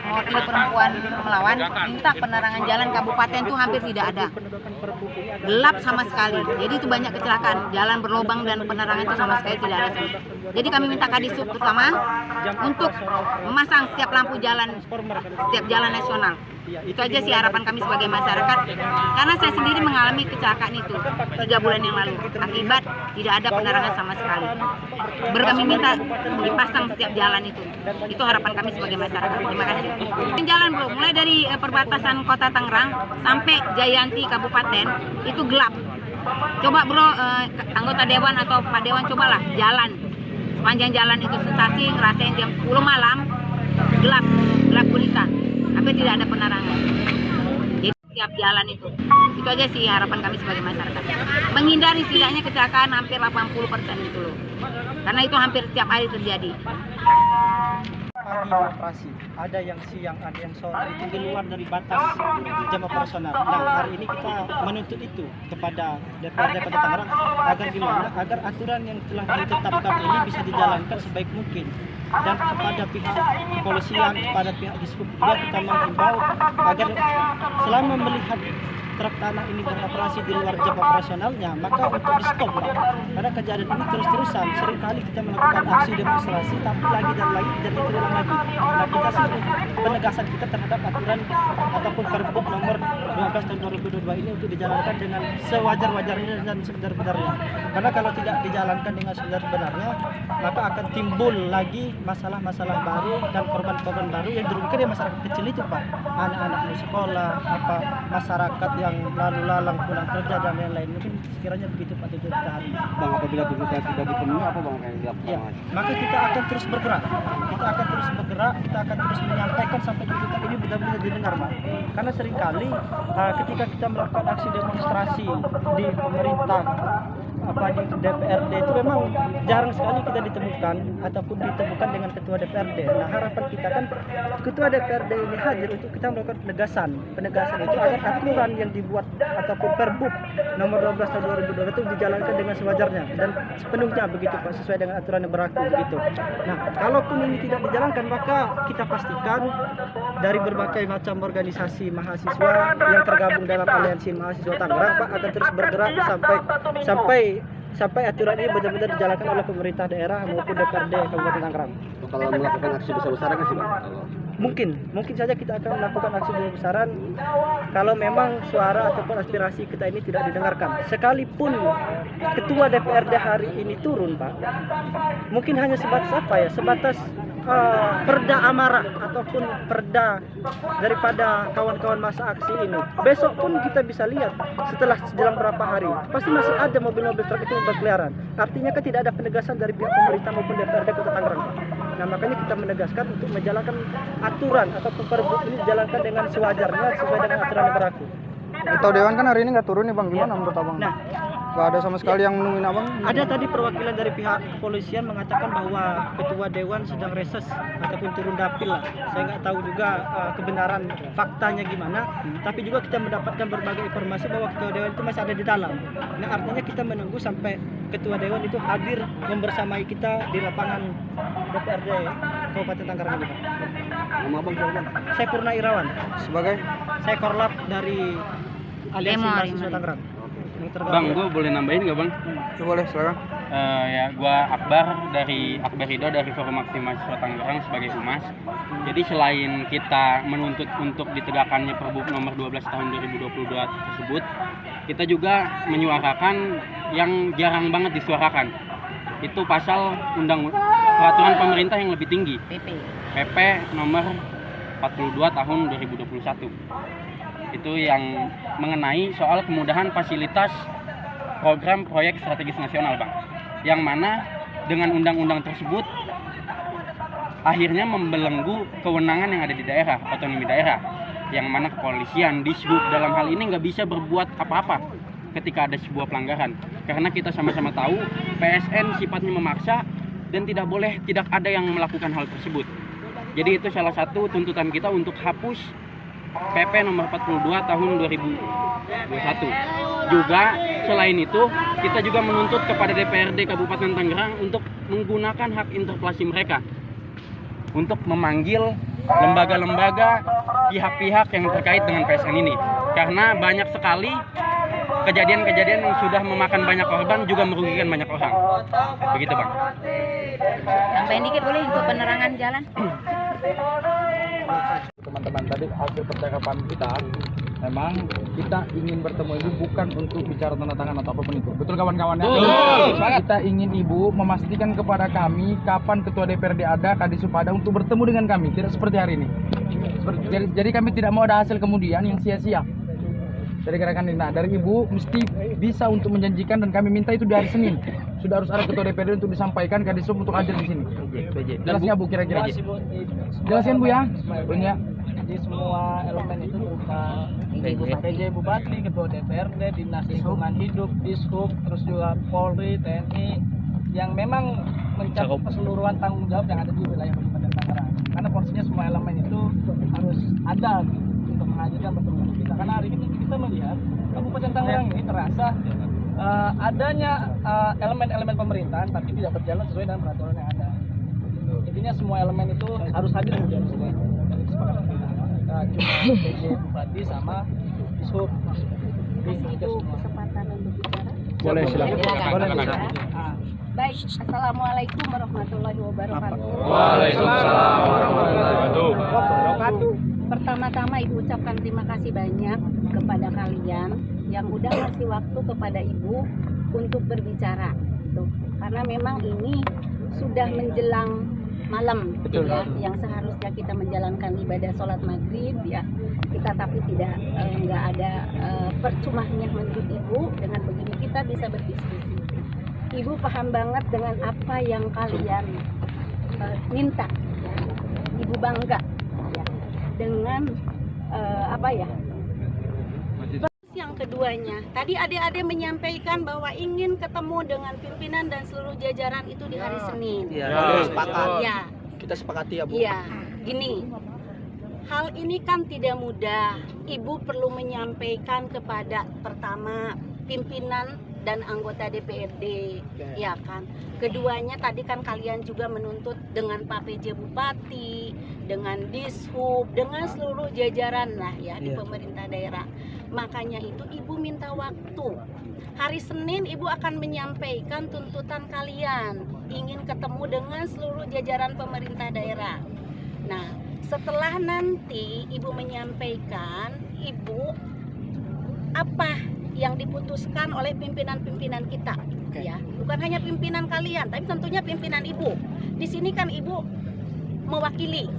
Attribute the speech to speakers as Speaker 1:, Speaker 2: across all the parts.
Speaker 1: Mewakili perempuan melawan, minta penerangan jalan kabupaten itu hampir tidak ada, gelap sama sekali. Jadi itu banyak kecelakaan, jalan berlobang dan penerangan itu sama sekali tidak ada. Jadi kami minta Kadisub terutama untuk memasang setiap lampu jalan, setiap jalan nasional. Itu aja sih harapan kami sebagai masyarakat, karena saya sendiri mengalami kecelakaan itu 3 bulan yang lalu akibat tidak ada penerangan sama sekali. Kami minta dipasang setiap jalan itu harapan kami sebagai masyarakat. Terima kasih. Jalan bro, mulai dari perbatasan kota Tangerang sampai Jayanti Kabupaten itu gelap. Coba bro, anggota dewan atau Pak Dewan cobalah jalan sepanjang jalan itu sensasi ngerasain jam 10 malam gelap gulita. Hampir tidak ada penerangan. Jadi setiap jalan itu aja sih harapan kami sebagai masyarakat. Menghindari setidaknya kecelakaan hampir 80% itu loh. Karena itu hampir setiap hari terjadi.
Speaker 2: Pagi operasi, ada yang siang, ada yang sore, itu di luar dari batas jam operasional. Nah, hari ini kita menuntut itu kepada DPRD Kota Tangerang agar gimana? Agar aturan yang telah ditetapkan ini bisa dijalankan sebaik mungkin. Dan kepada pihak kepolisian, kepada pihak Dishub juga kita menghimbau agar selama melihat truk tanah ini beroperasi di luar jam operasionalnya, maka untuk di stop lah. Karena kejadian ini terus-terusan, seringkali kita melakukan aksi demonstrasi tapi lagi dan terulang lagi. Nah, kita sih penegasan kita terhadap aturan ataupun Pergub nomor 12 tahun 2022 ini untuk dijalankan dengan sewajar-wajarnya dan sebenar-benarnya. Karena kalau tidak dijalankan dengan sebenar-benarnya, maka akan timbul lagi masalah-masalah baru dan korban-korban baru yang dirugikan ya masyarakat kecil itu, Pak. Anak-anak di sekolah, masyarakat yang lalu lalang pulang kerja dan lain-lain. Mungkin sekiranya begitu Pak tujuan kita hari ini.
Speaker 3: Bang, apabila tuntutan tidak dipenuhi apa Bang yang dilakukan?
Speaker 2: Ya, maka kita akan terus bergerak. Kita akan terus menyampaikan sampai tuntutan ini benar-benar didengar, Pak. Karena seringkali ketika kita melakukan aksi demonstrasi di pemerintah di DPRD itu memang jarang sekali kita ditemukan ataupun ditemukan dengan ketua DPRD. Nah, harapan kita kan ketua DPRD ini hadir untuk kita melakukan penegasan itu agar aturan yang dibuat ataupun Pergub nomor 12 tahun 2022 itu dijalankan dengan sewajarnya dan sepenuhnya begitu Pak, sesuai dengan aturan yang berlaku begitu. Nah, kalaupun ini tidak dijalankan, maka kita pastikan dari berbagai macam organisasi mahasiswa yang tergabung dalam Aliansi Mahasiswa Tangerang, Pak, akan terus bergerak sampai aturan ini benar-benar dijalankan oleh pemerintah daerah maupun DPRD Kabupaten Tangerang.
Speaker 3: Kalau melakukan aksi besar-besaran kan sih Bang?
Speaker 2: Mungkin saja kita akan melakukan aksi besar-besaran kalau memang suara ataupun aspirasi kita ini tidak didengarkan. Sekalipun ketua DPRD hari ini turun, Pak, mungkin hanya sebatas perda amarah ataupun perda daripada kawan-kawan masa aksi ini. Besok pun kita bisa lihat setelah sejelang berapa hari pasti masih ada mobil-mobil truk itu berkeliaran. Artinya kan tidak ada penegasan dari pihak pemerintah maupun DPRD Kota Tangerang. Nah, makanya kita menegaskan untuk menjalankan aturan ataupun Pergub ini dijalankan dengan sewajarnya sesuai dengan aturan yang berlaku.
Speaker 4: Ketua Dewan kan hari ini nggak turun nih Bang, gimana menurut Abang?
Speaker 2: Nah,
Speaker 4: nggak ada sama sekali yang nemuin Abang?
Speaker 2: ada tadi perwakilan dari pihak kepolisian mengatakan bahwa Ketua Dewan sedang reses ataupun turun dapil lah. Saya nggak tahu juga kebenaran faktanya gimana, tapi juga kita mendapatkan berbagai informasi bahwa Ketua Dewan itu masih ada di dalam. Nah, artinya kita menunggu sampai Ketua Dewan itu hadir membersamai kita di lapangan DPRD Kabupaten Tangerang ini, Pak.
Speaker 3: Nama Abang siapa Bang?
Speaker 2: Saya Purna Irawan.
Speaker 4: Sebagai?
Speaker 2: Saya Korlap dari Aliansi Mahasiswa Tangerang.
Speaker 5: Bang, gue boleh nambahin nggak Bang?
Speaker 4: Boleh, silakan.
Speaker 5: Ya, gue Akbar Ridho dari Forum Aksi Mahasiswa Tangerang sebagai Humas. Jadi selain kita menuntut untuk ditegakkannya Pergub nomor 12 tahun 2022 tersebut, kita juga menyuarakan yang jarang banget disuarakan. Itu pasal peraturan pemerintah yang lebih tinggi. PP nomor 42 tahun 2021. Itu yang mengenai soal kemudahan fasilitas program proyek strategis nasional, Bang. Yang mana dengan undang-undang tersebut akhirnya membelenggu kewenangan yang ada di daerah, otonomi daerah. Yang mana kepolisian, Dishub dalam hal ini nggak bisa berbuat apa-apa ketika ada sebuah pelanggaran. Karena kita sama-sama tahu PSN sifatnya memaksa dan tidak ada yang melakukan hal tersebut. Jadi itu salah satu tuntutan kita untuk hapus PP nomor 42 tahun 2021. Juga selain itu, kita juga menuntut kepada DPRD Kabupaten Tangerang untuk menggunakan hak interpelasi mereka untuk memanggil lembaga-lembaga, pihak-pihak yang terkait dengan PSN ini. Karena banyak sekali kejadian-kejadian yang sudah memakan banyak korban juga merugikan banyak orang. Begitu, Bang.
Speaker 1: Tambahin dikit boleh untuk penerangan jalan?
Speaker 6: Teman-teman, tadi hasil percakapan kita, memang kita ingin bertemu ibu bukan untuk bicara tanda tangan atau apapun itu. Betul kawan-kawan ya? Betul. Kita ingin ibu memastikan kepada kami kapan ketua DPRD ada, Kadis Supada untuk bertemu dengan kami, tidak seperti hari ini. Jadi kami tidak mau ada hasil kemudian yang sia-sia dari gerakan ini. Nah, dari ibu mesti bisa untuk menjanjikan, dan kami minta itu di hari Senin sudah harus ada ketua DPRD untuk disampaikan, Kadis Sub untuk hadir di sini. Jelasnya Bu kira-kira? Jelasin Bu ya. Punya.
Speaker 2: Jadi semua elemen itu berupa PJ Bupati, Ketua DPRD, Dinas Lingkungan Hidup, Dishub, terus juga Polri, TNI, yang memang mencakup keseluruhan tanggung jawab yang ada di wilayah Kabupaten Tangerang. Karena porsinya semua elemen itu harus ada untuk menghadirkan pertemuan kita. Karena hari ini kita melihat Kabupaten Tangerang ini terasa adanya elemen-elemen pemerintahan tapi tidak berjalan sesuai dengan peraturan yang ada. Intinya semua elemen itu harus hadir di sini. Dari kesepakatan kita. Cuma PJ Bupati sama Dishub.
Speaker 1: Itu kesempatan untuk bicara.
Speaker 6: Boleh, silakan.
Speaker 1: Boleh. Baik, Assalamualaikum warahmatullahi wabarakatuh.
Speaker 6: Waalaikumsalam warahmatullahi wabarakatuh.
Speaker 1: Pertama-tama Ibu ucapkan terima kasih banyak kepada kalian yang udah ngasih waktu kepada Ibu untuk berbicara. Tuh, karena memang ini sudah menjelang malam, ya, yang seharusnya kita menjalankan ibadah sholat maghrib, ya kita tapi tidak nggak ada percumanya menurut Ibu. Dengan begini kita bisa berdiskusi. Ibu paham banget dengan apa yang kalian minta, ya. Ibu bangga, ya, dengan apa ya. Yang keduanya, tadi adik-adik menyampaikan bahwa ingin ketemu dengan pimpinan dan seluruh jajaran itu di hari Senin.
Speaker 2: Sepakat.
Speaker 1: Ya.
Speaker 2: Kita sepakati ya Bu.
Speaker 1: Iya, gini. Hal ini kan tidak mudah. Ibu perlu menyampaikan kepada pertama pimpinan dan anggota DPRD, ya kan. Keduanya tadi kan kalian juga menuntut dengan Pak PJ Bupati, dengan Dishub, dengan seluruh jajaran lah ya di pemerintah daerah. Makanya itu Ibu minta waktu. Hari Senin Ibu akan menyampaikan tuntutan kalian, ingin ketemu dengan seluruh jajaran pemerintah daerah. Nah, setelah nanti Ibu menyampaikan, Ibu apa yang diputuskan oleh pimpinan-pimpinan kita, ya, bukan hanya pimpinan kalian, tapi tentunya pimpinan Ibu. Di sini kan Ibu mewakili,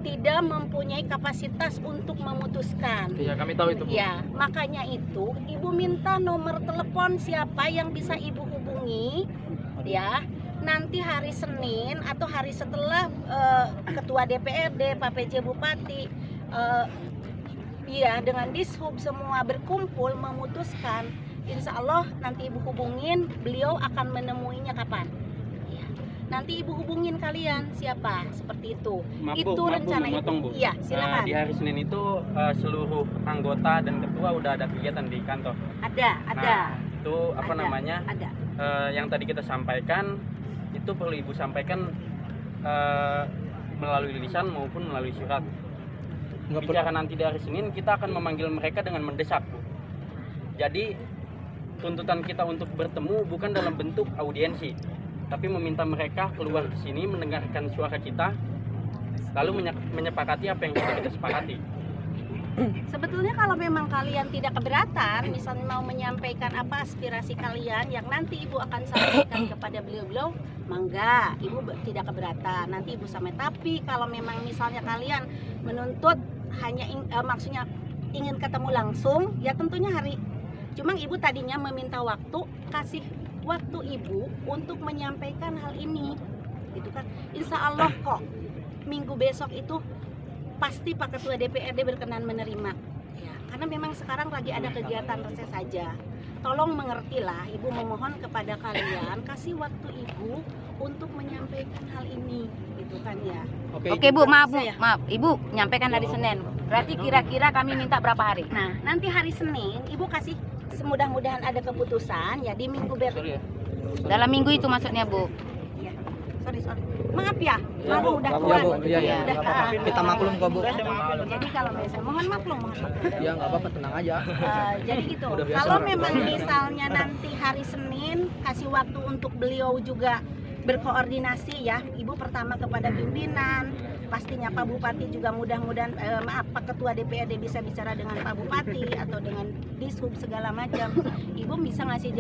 Speaker 1: tidak mempunyai kapasitas untuk memutuskan.
Speaker 6: Iya, kami tahu itu Bu.
Speaker 1: Ya, makanya itu Ibu minta nomor telepon siapa yang bisa Ibu hubungi, ya. Nanti hari Senin atau hari setelah Ketua DPRD, Pak PJ Bupati, iya, dengan Dishub semua berkumpul memutuskan, insya Allah nanti Ibu hubungin, beliau akan menemuinya kapan. Ya. Nanti Ibu hubungin kalian siapa, seperti itu.
Speaker 5: Maaf,
Speaker 1: Itu
Speaker 5: Bu,
Speaker 1: rencana Ibu.
Speaker 5: memotong, Bu.
Speaker 1: Iya, silakan.
Speaker 5: Di hari Senin itu seluruh anggota dan ketua udah ada kegiatan di kantor.
Speaker 1: Ada.
Speaker 5: Nah, itu apa
Speaker 1: Ada.
Speaker 5: namanya?
Speaker 1: Ada.
Speaker 5: Yang tadi kita sampaikan itu perlu Ibu sampaikan melalui lisan maupun melalui surat. Bicara nanti di hari Senin kita akan memanggil mereka dengan mendesak, Bu. Jadi tuntutan kita untuk bertemu bukan dalam bentuk audiensi, tapi meminta mereka keluar ke sini mendengarkan suara kita, lalu menyepakati apa yang sudah kita sepakati.
Speaker 1: Sebetulnya kalau memang kalian tidak keberatan, misalnya mau menyampaikan apa aspirasi kalian yang nanti Ibu akan sampaikan kepada beliau-beliau, mangga, Ibu tidak keberatan. Nanti Ibu sampaikan. Tapi kalau memang misalnya kalian menuntut hanya maksudnya ingin ketemu langsung, ya tentunya hari. Cuma Ibu tadinya meminta waktu, kasih waktu Ibu untuk menyampaikan hal ini, gitu kan. Insya Allah kok minggu besok itu pasti Pak Ketua DPRD berkenan menerima, ya, karena memang sekarang lagi ada kegiatan reses saja. Tolong mengertilah, Ibu memohon kepada kalian kasih waktu Ibu untuk menyampaikan hal ini, gitu kan ya. Oke Bu, maaf Ibu nyampaikan hari Senin. Berarti kira-kira kami minta berapa hari? Nah, nanti hari Senin Ibu kasih, semudah-mudahan ada keputusan ya di minggu dalam minggu itu maksudnya Bu. Ya.
Speaker 7: sorry. Maaf ya, malu udah tua.
Speaker 4: Iya. Kita maklum kok, Bu.
Speaker 7: Jadi kalau misalnya mohon maklum.
Speaker 4: Iya, nggak apa-apa, tenang aja.
Speaker 7: Jadi gitu. Kalau memang misalnya nanti hari Senin kasih waktu untuk beliau juga berkoordinasi ya, Ibu pertama kepada pimpinan, pastinya Pak Bupati juga mudah-mudahan Pak Ketua DPRD bisa bicara dengan Pak Bupati atau dengan Dishub segala macam. Ibu bisa ngasih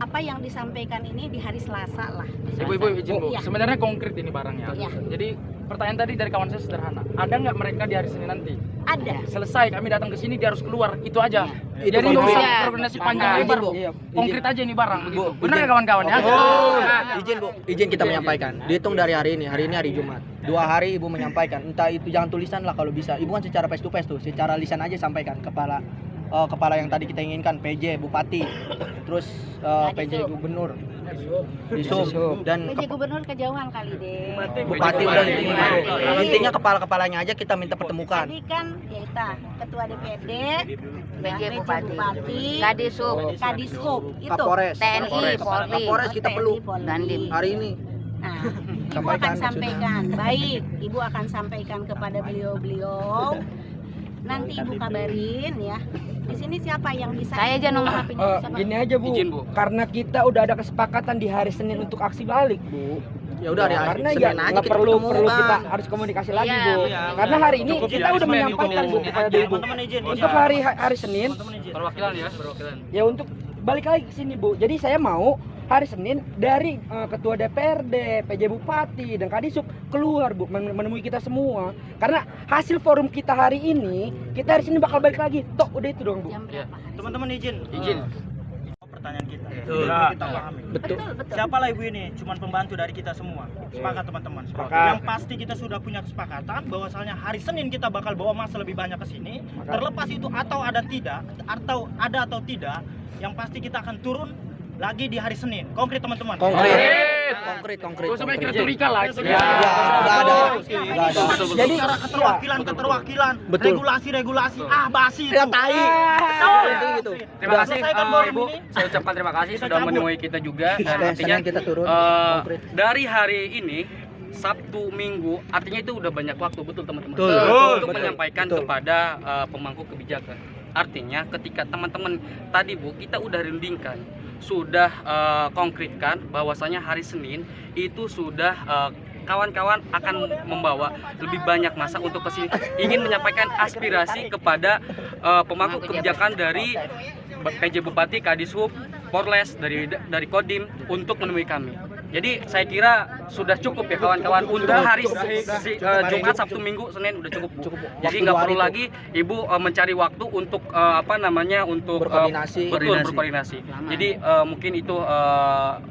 Speaker 7: apa yang disampaikan ini di hari Selasa lah.
Speaker 6: Ibu izin Bu,
Speaker 7: Iya.
Speaker 6: sebenarnya konkret ini barangnya.
Speaker 7: Iya.
Speaker 6: Jadi pertanyaan tadi dari kawan saya sederhana. Ada nggak mereka di hari Senin nanti?
Speaker 7: Ada.
Speaker 6: Selesai kami datang ke sini dia harus keluar, itu aja.
Speaker 4: Itu
Speaker 6: Jadi nggak usah
Speaker 1: konkret.
Speaker 6: koordinasi panjang lebar, Bu.
Speaker 4: Iya.
Speaker 6: Konkret aja ini barang begitu.
Speaker 4: Bu,
Speaker 6: Benar
Speaker 4: izin.
Speaker 6: ya kawan-kawan ya?
Speaker 4: Izin Bu, izin kita menyampaikan. Dihitung dari hari ini hari Jumat. 2 hari Ibu menyampaikan, entah itu jangan tulisan lah kalau bisa. Ibu kan secara face to face tuh, secara lisan aja sampaikan kepala yang tadi kita inginkan, PJ, Bupati, terus PJ Gubernur, Dishub, dan
Speaker 7: PJ Gubernur kejauhan kali deh.
Speaker 4: Bupati udah intinya kepala-kepalanya aja kita minta pertemukan.
Speaker 7: Tadi kan ya kita Ketua DPRD,
Speaker 1: PJ Bupati,
Speaker 7: Bupati, Kadishub, itu
Speaker 4: Kapolres,
Speaker 1: TNI, Polri.
Speaker 4: Kapolres kita perlu
Speaker 1: Dandim.
Speaker 4: hari ini.
Speaker 7: Nah, Ibu akan sampaikan, baik, Ibu akan sampaikan kepada beliau-beliau. Nanti Ibu kabarin ya. Di sini siapa yang bisa?
Speaker 1: Saya aja nomor HP-nya. Siapa?
Speaker 8: Gini aja Bu,
Speaker 6: Izin, Bu.
Speaker 8: karena kita udah ada kesepakatan di hari Senin untuk aksi balik Bu.
Speaker 4: Ya udah hari
Speaker 8: Karena
Speaker 4: Senin
Speaker 8: ya
Speaker 4: aja
Speaker 8: nggak
Speaker 4: kita
Speaker 8: perlu
Speaker 4: ketemu, Bang.
Speaker 8: kita harus komunikasi lagi
Speaker 1: Iya,
Speaker 8: Bu.
Speaker 1: iya.
Speaker 8: Karena hari ini
Speaker 6: Cukup
Speaker 8: kita
Speaker 6: di hari
Speaker 8: udah
Speaker 6: Senin
Speaker 8: menyampaikan
Speaker 6: itu.
Speaker 8: Bu kepada Ibu. Untuk hari Senin
Speaker 6: Perwakilan ya, perwakilan.
Speaker 8: ya untuk balik lagi ke sini Bu. Jadi saya mau hari Senin dari Ketua DPRD, PJ Bupati dan Kadishub keluar Bu menemui kita semua. Karena hasil forum kita hari ini, kita hari Senin bakal balik lagi. Tok udah itu dong Bu.
Speaker 1: Jam berapa?
Speaker 2: Teman-teman izin. Pertanyaan kita. Kita pahami.
Speaker 8: Betul.
Speaker 2: Siapalah Ibu ini? Cuman pembantu dari kita semua. Sepakat teman-teman.
Speaker 8: Sepakat.
Speaker 2: Yang pasti kita sudah punya kesepakatan bahwasalnya hari Senin kita bakal bawa masa lebih banyak ke sini. Terlepas itu atau ada atau tidak, yang pasti kita akan turun lagi di hari Senin. Konkret teman-teman.
Speaker 4: Konkret.
Speaker 6: Gak usah mikir retorika lah.
Speaker 4: Ya, nggak ada.
Speaker 2: Jadi cara keterwakilan,
Speaker 4: Betul.
Speaker 2: regulasi, basi itu.
Speaker 4: Ya tai. Gitu.
Speaker 5: Terima kasih
Speaker 2: Selesaikan forum
Speaker 5: Ibu.
Speaker 2: ini.
Speaker 5: Saya ucapkan terima kasih
Speaker 2: Kita
Speaker 5: sudah
Speaker 2: cabut.
Speaker 5: menemui kita juga dan
Speaker 4: Oke,
Speaker 5: artinya
Speaker 4: Senin kita turun. Konkret.
Speaker 5: dari hari ini Sabtu, Minggu, artinya itu udah banyak waktu, betul teman-teman.
Speaker 4: Betul.
Speaker 5: Untuk
Speaker 4: Betul.
Speaker 5: menyampaikan
Speaker 4: Betul.
Speaker 5: kepada pemangku kebijakan. Artinya ketika teman-teman tadi Bu, kita udah rundingkan, sudah konkretkan bahwasanya hari Senin itu sudah kawan-kawan akan membawa lebih banyak masa untuk kesini, ingin menyampaikan aspirasi kepada pemangku kebijakan dari PJ Bupati, Kadishub, Polres, dari Kodim untuk menemui kami. Jadi saya kira sudah cukup ya kawan-kawan untuk hari Jumat, Sabtu, Minggu, Senin udah cukup. Bu. Jadi
Speaker 4: Waktu
Speaker 5: nggak
Speaker 4: 2
Speaker 5: perlu
Speaker 4: hari
Speaker 5: lagi Ibu mencari waktu untuk untuk
Speaker 4: Berkoordinasi.
Speaker 5: berkoordinasi. Jadi mungkin itu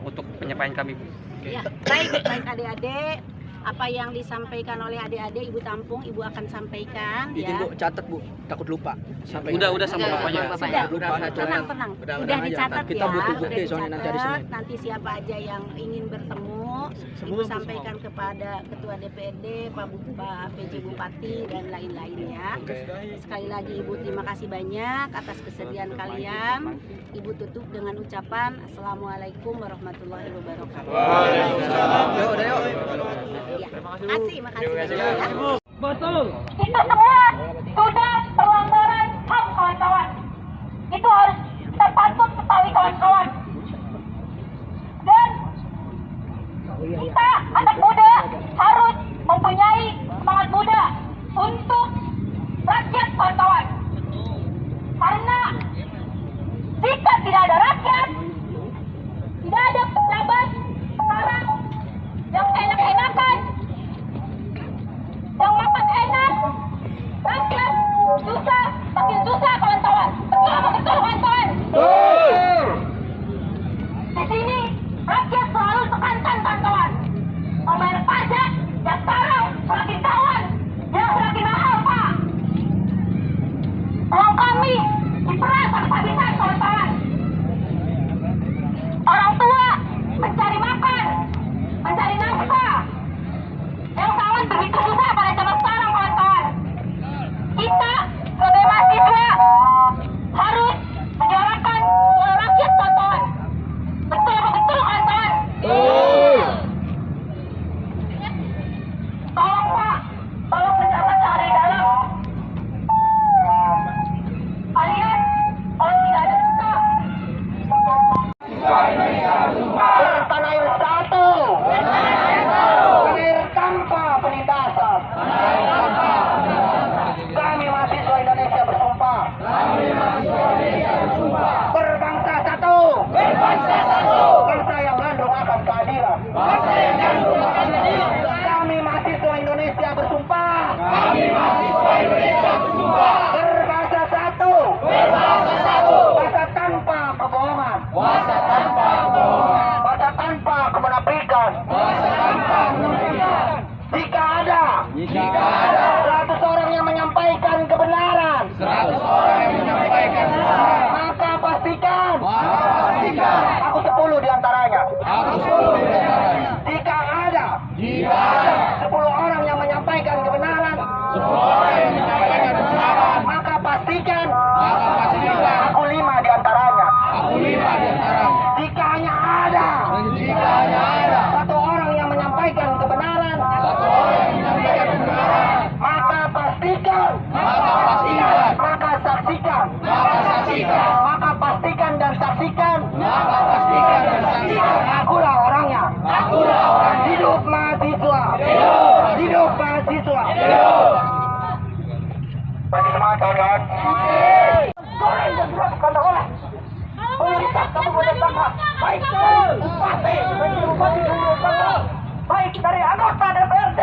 Speaker 5: untuk penyampaian kami Bu.
Speaker 7: Ya, baik adik-adik, apa yang disampaikan oleh adik-adik Ibu tampung, Ibu akan sampaikan
Speaker 4: Izin
Speaker 7: ya.
Speaker 4: Bu, catat Bu, takut lupa. Sampai
Speaker 5: Udah sama
Speaker 1: Udah,
Speaker 5: bapaknya.
Speaker 1: Bapaknya.
Speaker 7: Tenang.
Speaker 4: Udah
Speaker 7: Udah
Speaker 4: aja.
Speaker 7: dicatat
Speaker 4: Kita
Speaker 7: ya.
Speaker 4: butuh
Speaker 7: Udah
Speaker 4: bukti soalnya nanti hari
Speaker 7: dicatat.
Speaker 4: Senin.
Speaker 7: Nanti siapa aja yang ingin bertemu, Ibu sampaikan kepada Ketua DPRD, Pak PJ Bupati dan lain-lainnya. Sekali lagi Ibu terima kasih banyak atas kesediaan kalian. Ibu tutup dengan ucapan Assalamualaikum warahmatullahi wabarakatuh.
Speaker 4: Yuk, udah yuk.
Speaker 7: Ya. Makasih banyak ya.
Speaker 9: Itu semua sudah pelanggaran HAM kawan-kawan. Itu harus kita patut ketahui kawan-kawan. Dan kita anak muda harus mempunyai semangat muda untuk rakyat kawan-kawan. Karena jika tidak ada rakyat, tidak ada pejabat sekarang yang enak-enakan, yang makan enak, rakyat susah, makin susah kawan-kawan. Betul apa betul kawan-kawan? Di sini rakyat selalu tekankan kawan-kawan. Membayar pajak yang sekarang semakin kawan, yang semakin mahal Pak. Uang kami diperas habis-habisan kawan-kawan. anggota DPRD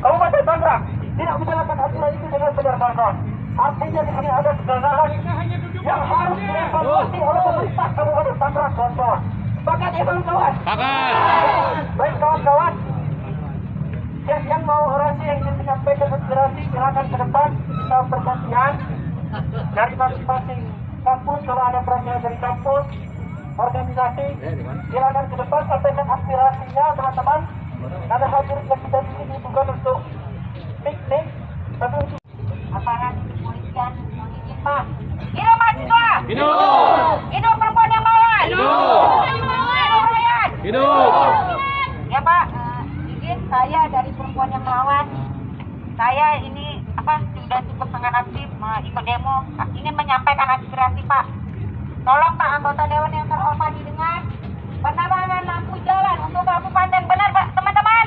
Speaker 9: Kabupaten Tangerang tidak menjalankan aturan itu dengan benar, kawan-kawan. Artinya di sini ada kegagalan yang harus dievaluasi oleh pemerintah Kabupaten Tangerang, kawan-kawan. Sepakat ya, kawan-kawan? Baik, kawan-kawan. Yang mau orasi yang ingin menyampaikan aspirasi silakan ke depan, kita bergantian dari masing-masing kampus. Kalau ada perwakilan dari kampus, organisasi, silakan ke depan sampaikan aspirasinya, teman-teman. Karena hadirnya kita di sini bukan untuk piknik, tapi untuk
Speaker 7: Aparat kepolisian mohon Pak. Hidup mahasiswa. Hidup perempuan yang melawan. Hidup rakyat. Ya Pak, izin saya dari perempuan yang melawan. Saya ini sudah cukup sangat aktif ikut demo, ingin menyampaikan aspirasi Pak. Tolong Pak anggota dewan yang terhormat didengar. Penerangan lampu jalan untuk kabupaten benar Pak, teman-teman.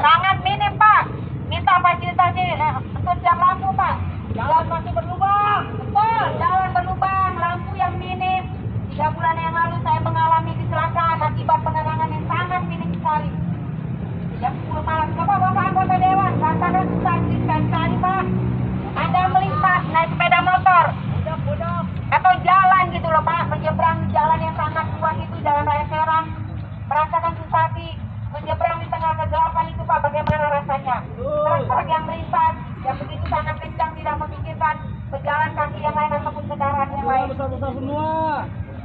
Speaker 7: Sangat minim Pak. Minta fasilitasi untuk tiap lampu Pak. Jalan masih berlubang. Betul, jalan berlubang, lampu yang minim. 3 bulan yang lalu saya mengalami kecelakaan akibat penerangan yang sangat minim sekali. Jam 10 malam, coba Bapak anggota dewan, rasakan susah sekali Pak. Anda melintas naik sepeda motor atau jalan gitu loh Pak, menyeberang jalan yang sangat luas itu, jalan raya Serang, merasakan susah menyeberang di tengah kegelapan itu Pak, bagaimana rasanya? Truk yang melintas yang begitu sangat kencang tidak memikirkan pejalan kaki yang lain ataupun kendaraan yang lain.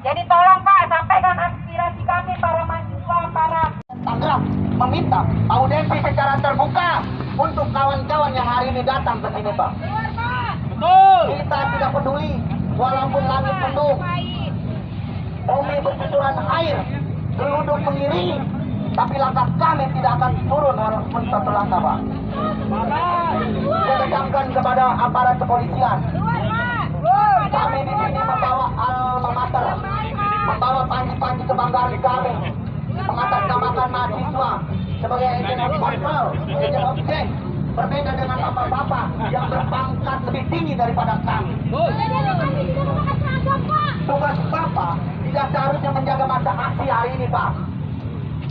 Speaker 7: Jadi tolong Pak, sampaikan aspirasi kami para mahasiswa, para
Speaker 9: Tangerang meminta audiensi secara terbuka untuk kawan-kawan yang hari ini datang ke sini, Pak. Kita tidak peduli walaupun langit mendung, bumi bercucuran air, geluduk mengiringi, tapi langkah kami tidak akan turun walaupun satu langkah, Pak. Saya tekankan kepada aparat kepolisian. Kami di sini membawa alma mater, membawa panji-panji kebanggaan kami, mengatasnamakan mahasiswa sebagai agent of control, agent of change, berbeda dengan bapak-bapak yang berpangkat lebih tinggi daripada kami. Tugas Bapak tidak seharusnya menjaga masa aksi hari ini, Pak.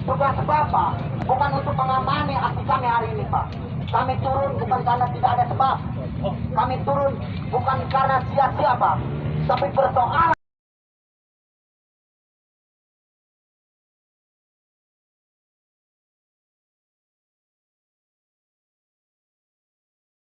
Speaker 9: Tugas Bapak bukan untuk mengamani aksi kami hari ini, Pak. Kami turun bukan karena tidak ada sebab. Kami turun bukan karena sia-sia, Pak. Tapi persoalan